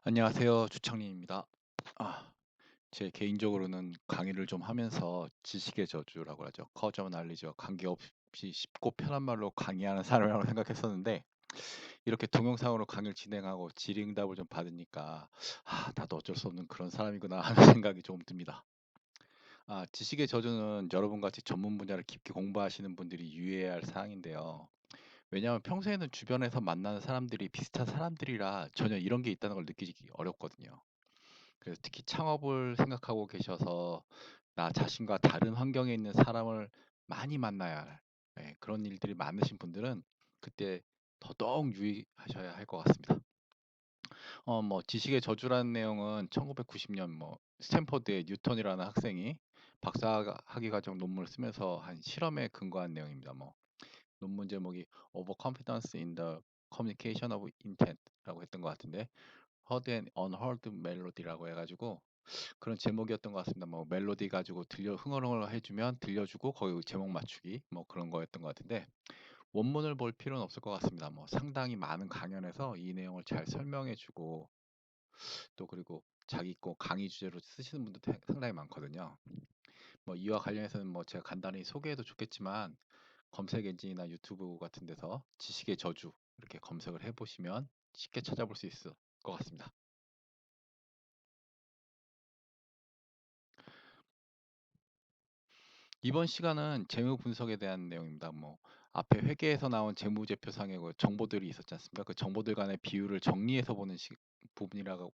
안녕하세요. 주창린입니다. 아, 제 개인적으로는 강의를 좀 하면서 지식의 저주라고 하죠. 커저 날리죠. 관계없이 쉽고 편한 말로 강의하는 사람이라고 생각했었는데 이렇게 동영상으로 강의를 진행하고 질의응답을 좀 받으니까 나도 어쩔 수 없는 그런 사람이구나 하는 생각이 좀 듭니다. 지식의 저주는 여러분 같이 전문 분야를 깊게 공부하시는 분들이 유의해야 할 사항인데요. 왜냐하면 평소에는 주변에서 만나는 사람들이 비슷한 사람들이라 전혀 이런 게 있다는 걸 느끼기 어렵거든요. 그래서 특히 창업을 생각하고 계셔서 나 자신과 다른 환경에 있는 사람을 많이 만나야 할 그런 일들이 많으신 분들은 그때 더더욱 유의하셔야 할 것 같습니다. 뭐 지식의 저주라는 내용은 1990년 뭐 스탠퍼드의 뉴턴이라는 학생이 박사학위 과정 논문을 쓰면서 한 실험에 근거한 내용입니다. 뭐 논문 제목이 Overconfidence in the Communication of Intent라고 했던 것 같은데 Heard and Unheard Melody라고 해가지고 그런 제목이었던 것 같습니다. 뭐 멜로디 가지고 들려 흥얼흥얼 해주면 들려주고 거기 제목 맞추기 뭐 그런 거였던 것 같은데 원문을 볼 필요는 없을 것 같습니다. 뭐 상당히 많은 강연에서 이 내용을 잘 설명해주고 또 그리고 자기 거 강의 주제로 쓰시는 분도 상당히 많거든요. 뭐 이와 관련해서는 뭐 제가 간단히 소개해도 좋겠지만 검색 엔진이나 유튜브 같은 데서 지식의 저주 이렇게 검색을 해보시면 쉽게 찾아볼 수 있을 것 같습니다. 이번 시간은 재무 분석에 대한 내용입니다. 뭐 앞에 회계에서 나온 재무제표상의 그 정보들이 있었지 않습니까? 그 정보들 간의 비율을 정리해서 보는 부분이라고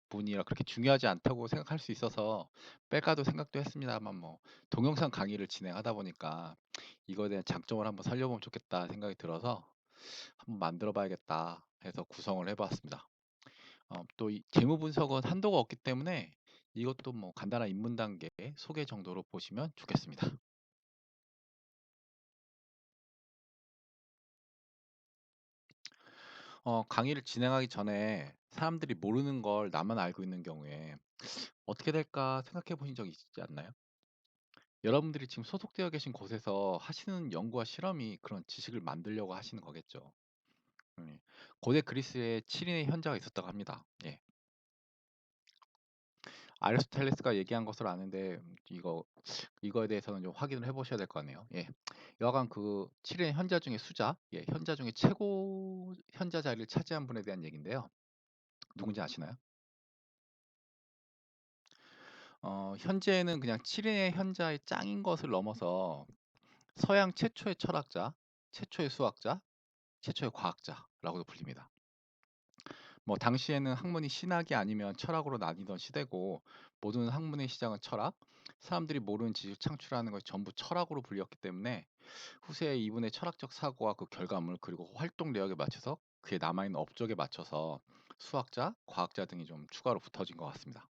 부분이라 그렇게 중요하지 않다고 생각할 수 있어서 뺄까도 생각도 했습니다만 뭐 동영상 강의를 진행하다 보니까 이거에 대한 장점을 한번 살려보면 좋겠다 생각이 들어서 한번 만들어 봐야겠다 해서 구성을 해봤습니다. 또 이 재무 분석은 한도가 없기 때문에 이것도 뭐 간단한 입문 단계 소개 정도로 보시면 좋겠습니다. 강의를 진행하기 전에 사람들이 모르는 걸 나만 알고 있는 경우에 어떻게 될까 생각해 보신 적 있지 않나요? 여러분들이 지금 소속되어 계신 곳에서 하시는 연구와 실험이 그런 지식을 만들려고 하시는 거겠죠. 예. 고대 그리스에 7인의 현자가 있었다고 합니다. 예. 아리스토텔레스가 얘기한 것으로 아는데 이거에 대해서는 좀 확인을 해보셔야 될 것 같네요. 예. 여하간 그 7인의 현자 중에 수자, 현자 중에 최고 현자 자리를 차지한 분에 대한 얘기인데요. 누군지 아시나요? 현재는 그냥 7인의 현자의 짱인 것을 넘어서 서양 최초의 철학자, 최초의 수학자, 최초의 과학자라고도 불립니다. 뭐 당시에는 학문이 신학이 아니면 철학으로 나뉘던 시대고 모든 학문의 시작은 철학, 사람들이 모르는 지식 창출하는 것이 전부 철학으로 불렸기 때문에 후세에 이분의 철학적 사고와 그 결과물 그리고 활동 내역에 맞춰서 그에 남아있는 업적에 맞춰서 수학자, 과학자 등이 좀 추가로 붙어진 것 같습니다.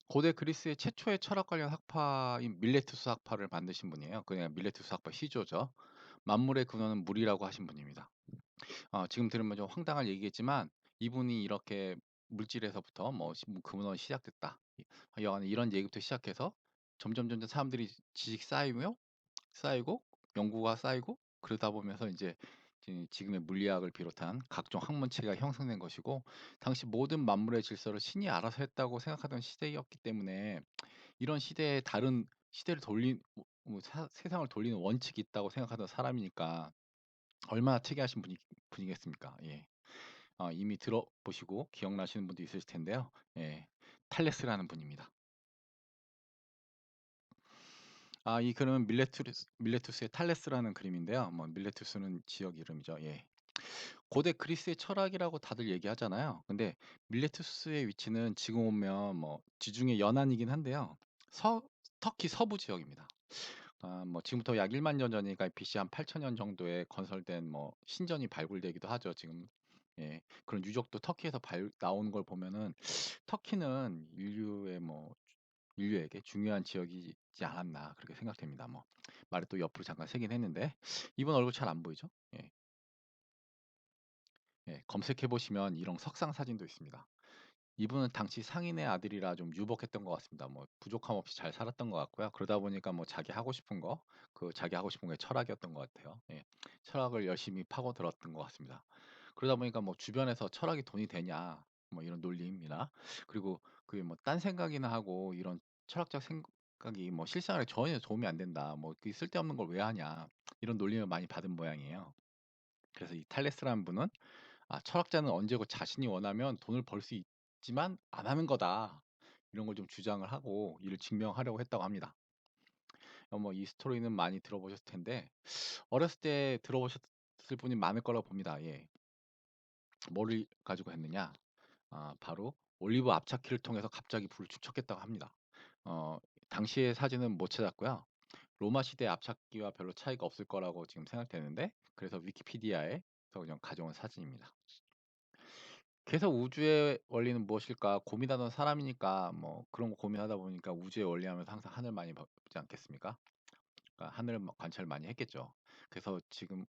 고대 그리스의 최초의 철학 관련 학파인 밀레투스 학파를 만드신 분이에요. 그냥 밀레투스 학파 시조죠. 만물의 근원은 물이라고 하신 분입니다. 지금 들으면 좀 황당한 얘기겠지만 이분이 이렇게 물질에서부터 뭐 근원이 시작됐다. 여하간 이런 얘기부터 시작해서 점점 사람들이 지식 쌓이고 연구가 쌓이고 그러다 보면서 이제 지금의 물리학을 비롯한 각종 학문체가 형성된 것이고 당시 모든 만물의 질서를 신이 알아서 했다고 생각하던 시대였기 때문에 이런 시대에 다른 시대를 세상을 돌리는 원칙이 있다고 생각하던 사람이니까 얼마나 특이하신 분이겠습니까? 예. 이미 들어보시고 기억나시는 분도 있으실 텐데요. 예. 탈레스라는 분입니다. 이 그림은 밀레투스의 탈레스라는 그림인데요. 뭐 밀레투스는 지역 이름이죠. 예. 고대 그리스의 철학이라고 다들 얘기하잖아요. 근데 밀레투스의 위치는 지금 오면 뭐 지중해 연안이긴 한데요. 서 터키 서부 지역입니다. 뭐 지금부터 약 1만 년 전이니까 BC 한 8천 년 정도에 건설된 뭐 신전이 발굴되기도 하죠. 지금 예. 그런 유적도 터키에서 나오는 걸 보면은 터키는 인류에게 중요한 지역이지 않았나 그렇게 생각됩니다. 뭐 말을 또 옆으로 잠깐 세긴 했는데 이분 얼굴 잘 안 보이죠? 예. 예. 검색해 보시면 이런 석상 사진도 있습니다. 이분은 당시 상인의 아들이라 좀 유복했던 것 같습니다. 뭐 부족함 없이 잘 살았던 것 같고요. 그러다 보니까 뭐 자기 하고 싶은 게 철학이었던 것 같아요. 예. 철학을 열심히 파고들었던 것 같습니다. 그러다 보니까 뭐 주변에서 "철학이 돈이 되냐?" 뭐 이런 놀림이나, 그리고 그게 뭐 딴 생각이나 하고 이런 철학적 생각이 뭐 "실생활에 전혀 도움이 안 된다. 뭐 그 쓸데없는 걸 왜 하냐." 이런 놀림을 많이 받은 모양이에요. 그래서 이 탈레스라는 분은 철학자는 언제고 자신이 원하면 돈을 벌 수 있지만 안 하는 거다." 이런 걸 좀 주장을 하고 이를 증명하려고 했다고 합니다. 뭐 이 스토리는 많이 들어보셨을 텐데 어렸을 때 들어보셨을 분이 많을 거라고 봅니다. 예. 뭐를 가지고 했느냐? 바로 올리브 앞찾기를 통해서 갑자기 불을 축적했다고 합니다. 어 당시의 사진은 못 찾았고요. 로마 시대 앞찾기와 별로 차이가 없을 거라고 지금 생각되는데, 그래서 위키피디아에서 그냥 가져온 사진입니다. 계속 우주의 원리는 무엇일까 고민하던 사람이니까 뭐 그런 거 고민하다 보니까 우주의 원리하면서 항상 하늘만이 보지 않겠습니까? 그러니까 하늘을 막 관찰을 많이 했겠죠. 그래서 지금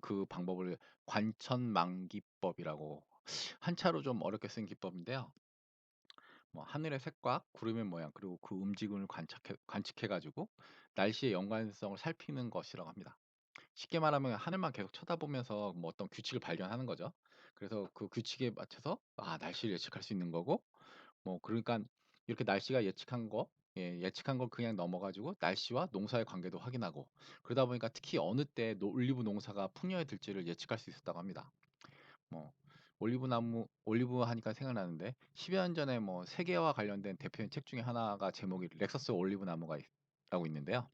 그 방법을 관천망기법이라고, 한자로 좀 어렵게 쓴 기법인데요. 뭐 하늘의 색과 구름의 모양 그리고 그 움직임을 관측해 가지고 날씨의 연관성을 살피는 것이라고 합니다. 쉽게 말하면 하늘만 계속 쳐다보면서 뭐 어떤 규칙을 발견하는 거죠. 그래서 그 규칙에 맞춰서 날씨를 예측할 수 있는 거고, 뭐 그러니깐 이렇게 날씨가 예측한 거, 예측한 걸 그냥 넘어 가지고 날씨와 농사의 관계도 확인하고, 그러다 보니까 특히 어느 때 올리브 농사가 풍년에 들지를 예측할 수 있었다고 합니다. 뭐 올리브 하니까 생각나는데 10여 년 전에 뭐 세계와 관련된 대표적인 책 중에 하나가 제목이 렉서스 올리브 나무가 라고 있는데요.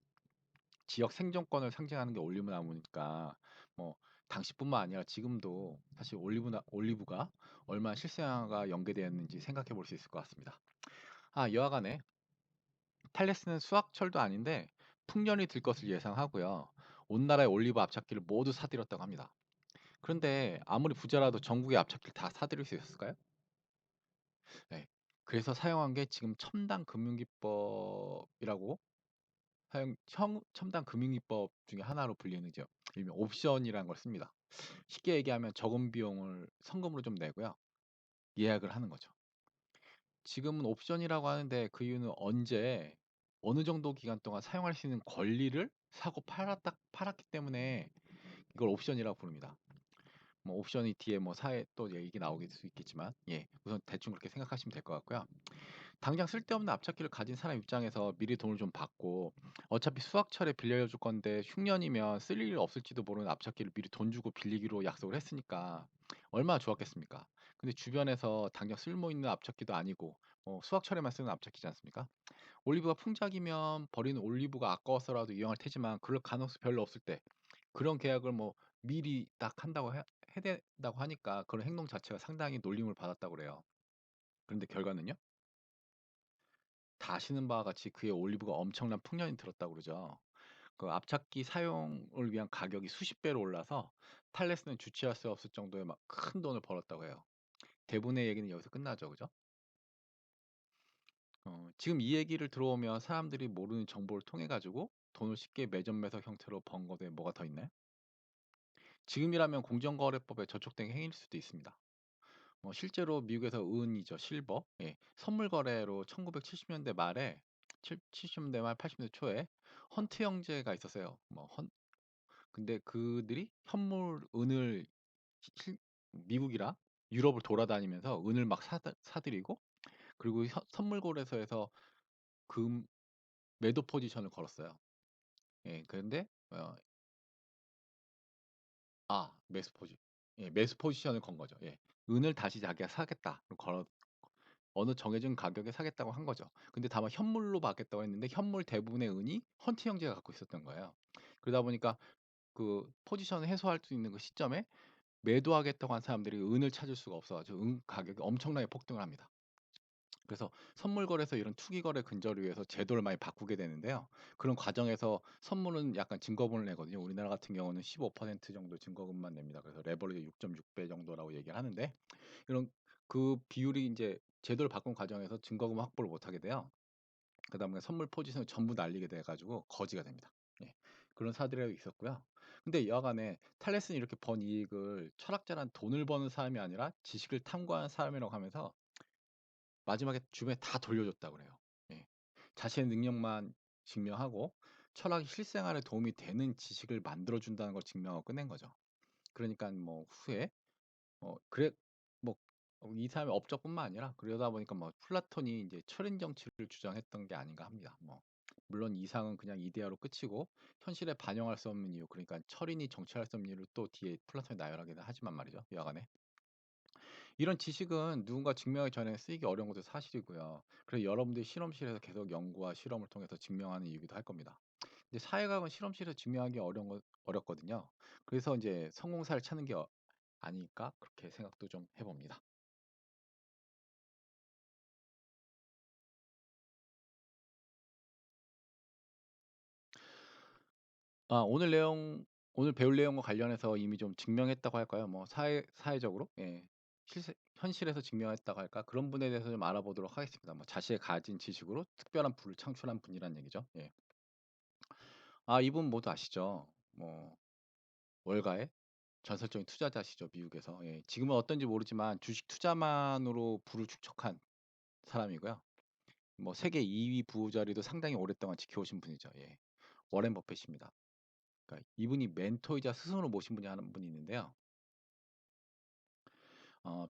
지역 생존권을 상징하는 게 올리브 나무니까 뭐 당시뿐만 아니라 지금도 사실 올리브가 얼마나 실생활과 연계되었는지 생각해 볼 수 있을 것 같습니다. 여하간에 탈레스는 수학철도 아닌데 풍년이 들 것을 예상하고요. 온 나라의 올리브 앞찾기를 모두 사들였다고 합니다. 그런데 아무리 부자라도 전국의 앞찾기를 다 사들일 수 있었을까요? 네. 그래서 사용한 게 지금 첨단 금융기법이라고, 첨단 금융기법 중에 하나로 불리는 이제 일명 옵션이라는 걸 씁니다. 쉽게 얘기하면 적은 비용을 성금으로 좀 내고요. 예약을 하는 거죠. 지금은 옵션이라고 하는데 그 이유는 언제 어느 정도 기간 동안 사용할 수 있는 권리를 사고 팔았기 때문에 이걸 옵션이라고 부릅니다. 뭐 옵션이 뒤에 뭐 사에 또 얘기 나오길 수 있겠지만, 우선 대충 그렇게 생각하시면 될 것 같고요. 당장 쓸데없는 앞찾기를 가진 사람 입장에서 미리 돈을 좀 받고, 어차피 수학철에 빌려줄 건데 흉년이면 쓸 일이 없을지도 모르는 앞찾기를 미리 돈 주고 빌리기로 약속을 했으니까 얼마나 좋았겠습니까? 근데 주변에서 당장 쓸모 있는 앞찾기도 아니고 수학철에만 쓰는 앞찾기지 않습니까? 올리브가 풍작이면 버리는 올리브가 아까워서라도 이용할 테지만 그럴 가능성이 별로 없을 때 그런 계약을 뭐 미리 딱 해야 된다고 하니까 그런 행동 자체가 상당히 놀림을 받았다고 그래요. 그런데 결과는요? 다 아시는 바와 같이 그의 올리브가 엄청난 풍년이 들었다고 그러죠. 그 앞찾기 사용을 위한 가격이 수십 배로 올라서 탈레스는 주체할 수 없을 정도의 막 큰 돈을 벌었다고 해요. 대부분의 얘기는 여기서 끝나죠, 그죠? 지금 이 얘기를 들어오면 사람들이 모르는 정보를 통해 가지고 돈을 쉽게 매점매석 형태로 번 것에 뭐가 더 있나요? 지금이라면 공정거래법에 저촉된 행위일 수도 있습니다. 실제로 미국에서 은이죠, 실버, 선물 거래로 1970년대 말에 70년대 말 80년대 초에 헌트 형제가 있었어요. 근데 그들이 현물 은을 미국이랑 유럽을 돌아다니면서 은을 막 사들이고, 그리고 선물 거래소에서 금 매도 포지션을 걸었어요. 그런데 매수 포지션을 건 거죠. 은을 다시 자기가 사겠다. 어느 정해진 가격에 사겠다고 한 거죠. 근데 다만 현물로 받겠다고 했는데 현물 대부분의 은이 헌트 형제가 갖고 있었던 거예요. 그러다 보니까 그 포지션을 해소할 수 있는 그 시점에 매도하겠다고 한 사람들이 은을 찾을 수가 없어 가지고 은 가격이 엄청나게 폭등을 합니다. 그래서 선물 거래소 이런 투기 거래 근절을 위해서 제도를 많이 바꾸게 되는데요. 그런 과정에서 선물은 약간 증거금을 내거든요. 우리나라 같은 경우는 15% 정도 증거금만 냅니다. 그래서 레버리지 6.6배 정도라고 얘기를 하는데, 이런 그 비율이 인제 제도를 바꾼 과정에서 증거금 확보를 못 하게 돼요. 그다음에 선물 포지션을 전부 날리게 돼 가지고 거지가 됩니다. 예. 그런 사례도 있었고요. 근데 여하간에 탈레스는 이렇게 번 이익을 철학자란 돈을 버는 사람이 아니라 지식을 탐구하는 사람이라고 하면서 마지막에 주변에 다 돌려줬다고 그래요. 예. 자신의 능력만 증명하고 철학이 실생활에 도움이 되는 지식을 만들어 준다는 걸 증명하고 끝낸 거죠. 그러니깐 뭐 후에 그래 뭐 이 사람의 업적뿐만 아니라 그러다 보니까 뭐 플라톤이 이제 철인 정치를 주장했던 게 아닌가 합니다. 물론 이상은 그냥 이데아로 끝이고 현실에 반영할 수 없는 이유, 그러니까 철인이 정치할 수 없는 이유를 또 뒤에 플라톤이 나열하기는 하지만 말이죠. 여하간에 이런 지식은 누군가 증명하기 전에 쓰이기 어려운 것도 사실이고요. 그래서 여러분들이 실험실에서 계속 연구와 실험을 통해서 증명하는 이유기도 할 겁니다. 근데 사회과학은 실험실에서 증명하기 어렵거든요. 그래서 이제 성공사를 찾는 게 아닐까 그렇게 생각도 좀 해봅니다. 오늘 오늘 배울 내용과 관련해서 이미 좀 증명했다고 할까요? 뭐 사회적으로, 예, 현실에서 증명했다고 할까? 그런 분에 대해서 좀 알아보도록 하겠습니다. 뭐 자신의 가진 지식으로 특별한 부를 창출한 분이란 얘기죠. 예. 이분 모두 아시죠? 뭐 월가의 전설적인 투자자시죠, 미국에서. 예. 지금은 어떤지 모르지만 주식 투자만으로 부를 축적한 사람이고요. 뭐 세계 2위 부자리도 상당히 오랫동안 지켜오신 분이죠. 예. 워렌 버핏입니다. 그러니까 이분이 멘토이자 스승으로 모신 분이 하는 분이 있는데요.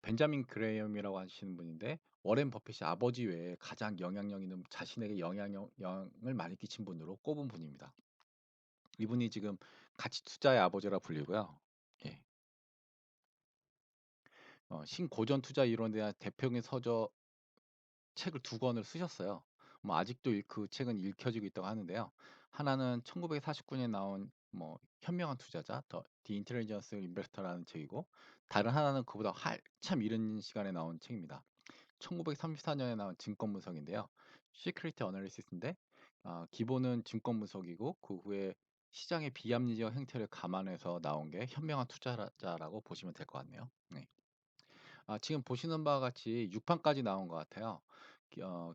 벤자민 그레이엄이라고 하시는 분인데 워렌 버핏이 아버지 외에 가장 영향력 있는, 자신에게 영향을 많이 끼친 분으로 꼽은 분입니다. 이분이 지금 가치 투자의 아버지라 불리고요. 예. 신고전 투자 이론에 대한 대표적인 책을 두 권을 쓰셨어요. 뭐 아직도 그 책은 읽혀지고 있다고 하는데요. 하나는 1949년에 나온 뭐 현명한 투자자, The Intelligent Investor라는 책이고, 다른 하나는 그보다 한참 이른 시간에 나온 책입니다. 1934년에 나온 증권 분석인데요. Security Analysis인데, 기본은 증권 분석이고 그 후에 시장의 비합리적 행태를 감안해서 나온 게 현명한 투자자라고 보시면 될 것 같네요. 네. 지금 보시는 바와 같이 6판까지 나온 것 같아요.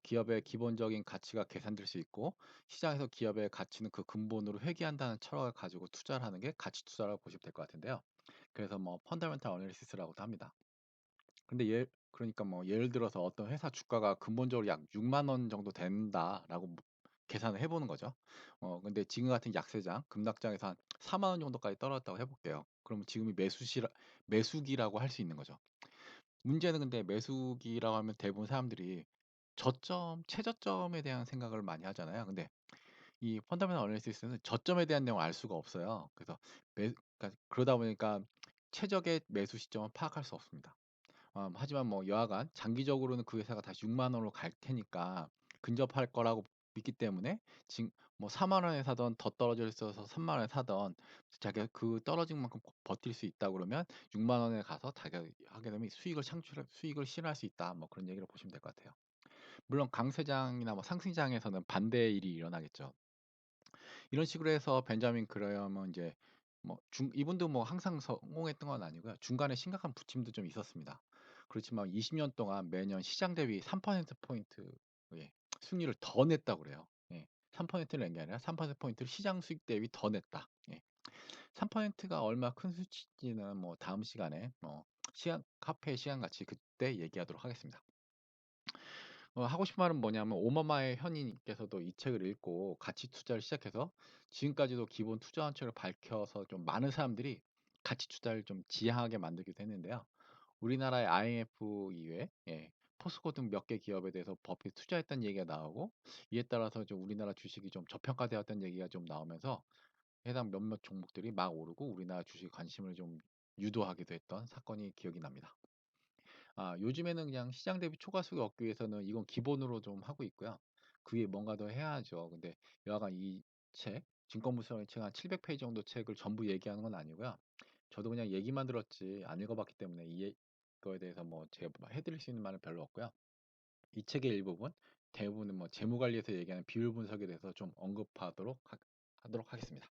기업의 기본적인 가치가 계산될 수 있고 시장에서 기업의 가치는 그 근본으로 회귀한다는 철학을 가지고 투자를 하는 게 가치 투자라고 보시면 될 것 같은데요. 그래서 뭐 펀더멘탈 어널리시스라고도 합니다. 근데 그러니까 뭐 예를 들어서 어떤 회사 주가가 근본적으로 약 6만 원 정도 된다라고 계산을 해보는 거죠. 근데 지금 같은 약세장, 급락장에서 한 4만 원 정도까지 떨어졌다고 해볼게요. 그러면 지금이 매수기라고 할 수 있는 거죠. 문제는 근데 매수기라고 하면 대부분 사람들이 최저점에 대한 생각을 많이 하잖아요. 근데 이 펀더멘털 어널리시스는 저점에 대한 내용을 알 수가 없어요. 그래서 그러니까 그러다 보니까 최적의 매수 시점은 파악할 수 없습니다. 하지만 뭐 여하간 장기적으로는 그 회사가 다시 6만 원으로 갈 테니까 근접할 거라고 믿기 때문에 지금 뭐 4만 원에 사던, 더 떨어져 있어서 3만 원에 사던, 자기가 그 떨어진 만큼 버틸 수 있다 그러면 6만 원에 가서 자기가 하게 되면 수익을 실현할 수 있다. 뭐 그런 얘기를 보시면 될 것 같아요. 물론 강세장이나 뭐 상승장에서는 반대의 일이 일어나겠죠. 이런 식으로 해서 벤자민 그레엄은 이제 뭐 이분도 뭐 항상 성공했던 건 아니고요. 중간에 심각한 부침도 좀 있었습니다. 그렇지만 20년 동안 매년 시장 대비 3% 포인트, 예, 수익률을 더 냈다고 그래요. 예. 3%를 낸 게 아니라 3% 포인트를 시장 수익 대비 더 냈다. 예. 3%가 얼마 큰 수치인지는 뭐 다음 시간에 뭐 카페 시간 같이 그때 얘기하도록 하겠습니다. 하고 싶은 말은 뭐냐면 오마마의 현인께서도 이 책을 읽고 가치 투자를 시작해서 지금까지도 기본 투자 원칙을 밝혀서 좀 많은 사람들이 가치 투자를 좀 지향하게 만들기도 했는데요. 우리나라의 IMF 이외에, 예, 포스코 등 몇 개 기업에 대해서 법이 투자했다는 얘기가 나오고, 이에 따라서 좀 우리나라 주식이 좀 저평가되었다는 얘기가 좀 나오면서 해당 몇몇 종목들이 막 오르고 우리나라 주식 관심을 좀 유도하기도 했던 사건이 기억이 납니다. 요즘에는 그냥 시장 대비 초과수익 얻기 위해서는 이건 기본으로 좀 하고 있고요. 그게 뭔가 더 해야죠. 근데 여하간 이 증권무성의 책 한 700페이지 정도 책을 전부 얘기하는 건 아니고요. 저도 그냥 얘기만 들었지 안 읽어봤기 때문에 이거에 대해서 뭐 제가 뭐 해드릴 수 있는 말은 별로 없고요. 이 책의 일부분, 대부분은 뭐 재무관리에서 얘기하는 비율 분석에 대해서 좀 하도록 하겠습니다.